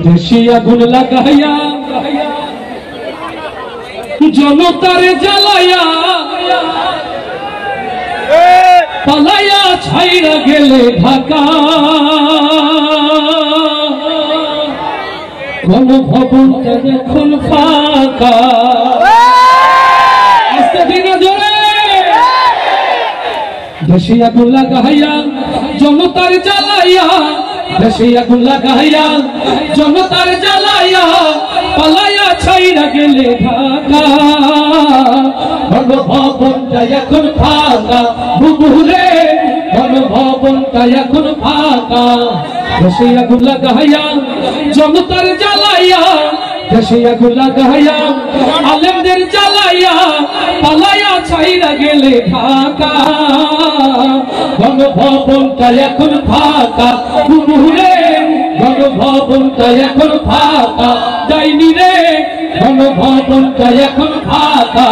দেশে আগুন লাগাইয়া জনতারে জ্বালাইয়া পালাইয়া ছাইরা গেলে ঢাকা গণভবনটা এখন ফাঁকা আস্তে ধীরে ধরে দেশে আগুন লাগাইয়া জনতার জ্বালাইয়া দেশে আগুন লাগাইয়া জনতার জ্বালাইয়া পালাইয়া ছাইরা গেলে ঢাকা গণভবনটা এখন ফাঁকা বুবুরে গণভবনটা এখন ফাঁকা দেশে আগুন লাগাইয়া জনতার জ্বালাইয়া দেশে আগুন লাগাইয়া আলেমদের জ্বালাইয়া পালাইয়া ছাইরা গেলে ঢাকা গণভবনটা এখন ফাঁকা বুবুরে গণভবনটা এখন ফাঁকা যাইনি রে গণভবনটা এখন ফাঁকা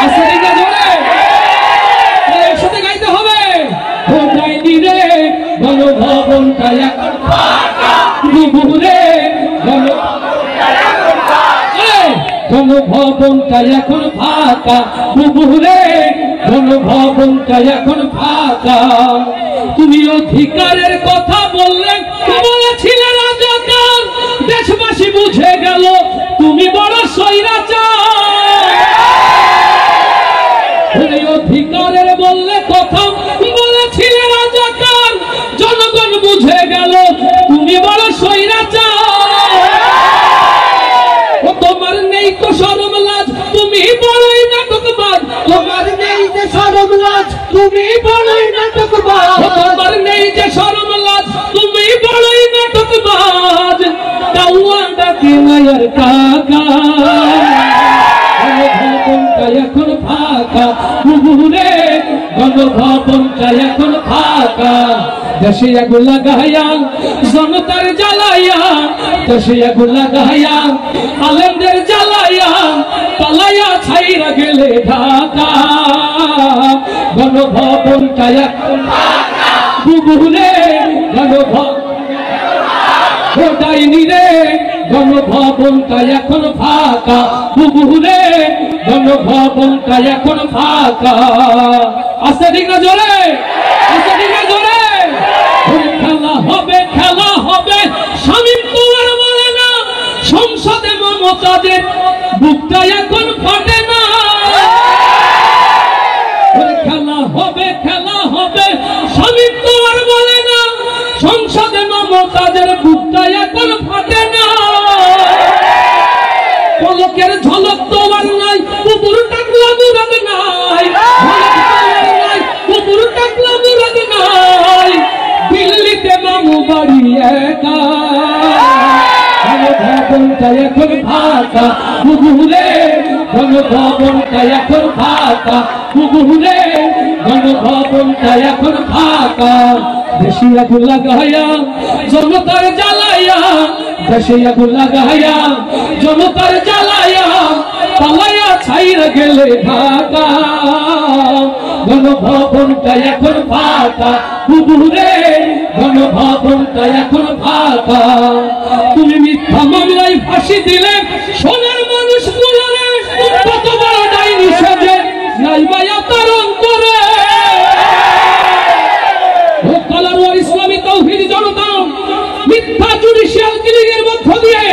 আসলে না ধরে একসাথে গাইতে হবে ও যাইনি রে গণভবনটা এখন ফাঁকা বুবুরে গণভবনটা এখন ফাঁকা বুবুরে গণভবনটা এখন ফাঁকা তুমি অধিকারের কথা বললে বলেছিলে রাজাকার দেশবাসী বুঝে গেল তুমি বড় স্বৈরাচার অধিকারের বললে কথা বলেছিলে রাজাকার জনগণ বুঝে গেল তুমি বড় স্বৈরাচার তোমার নেই তো শরম লাজ তুমি বড়ই নাটকবাজ তোমার নেই যে শরম লাজ তুমি বড়ই নাটকবাজ তোমার নেই যে শরম লাজ তুমি বড়ই নাটকবাজ কাউয়া ডাকে মায়ের কাকা গণভবনটা এখন ফাঁকা বুবুরে গণভবনটা এখন ফাঁকা দেশে আগুন লাগাইয়া জনতার জ্বালাইয়া দেশে আগুন লাগাইয়া আলেমদের জ্বালাইয়া পালাইয়া ছাইরা গেলে ঢাকা গণভবনটা এখন ফাঁকা বুবুরে গণভবনটাইনি রে গণভবনটা এখন ফাঁকা বুবুরে গণভবনটা এখন ফাঁকা আস্তে ঠিক না জোরে আস্তে ঠিক না জোরে খেলা হবে শামীম তো আর বলে না সংসদে মমতাদের বুকটা এখন ফাটে না খেলা হবে শামীম তো আর বলে না সংসদে মমতাদের বুকটা এখন ফাটে না পলকের ঝলক তো আর নাই কুকুর টাকলা মুরাদ নাই কুকুর টাকলা মুরাদ নাই দিল্লিতে মামু বাড়ি একা গণভবনটা এখন ফাঁকা বুবুরে গণভবনটা এখন ফাঁকা বুবুরে গণভবনটা এখন ফাঁকা দেশে আগুন লাগাইয়া জনতার জ্বালাইয়া দেশে আগুন লাগাইয়া জনতার জ্বালাইয়া পালাইয়া ছাইরা গেলে ঢাকা গণভবনটা এখন ফাঁকা বুবুরে গণভবনটা এখন ফাঁকা তুমি মিথ্যা মামলায় ফাঁসি দিলে সোনার মানুষ গুলোরে কত বড় ডাইনি সাজে নাই মায়া তার অন্তরে ও কালারওয়ার ইসলামী তাওহীদ জনতা মিথ্যা জুডিশিয়াল কিলিংয়ের মধ্য দিয়ে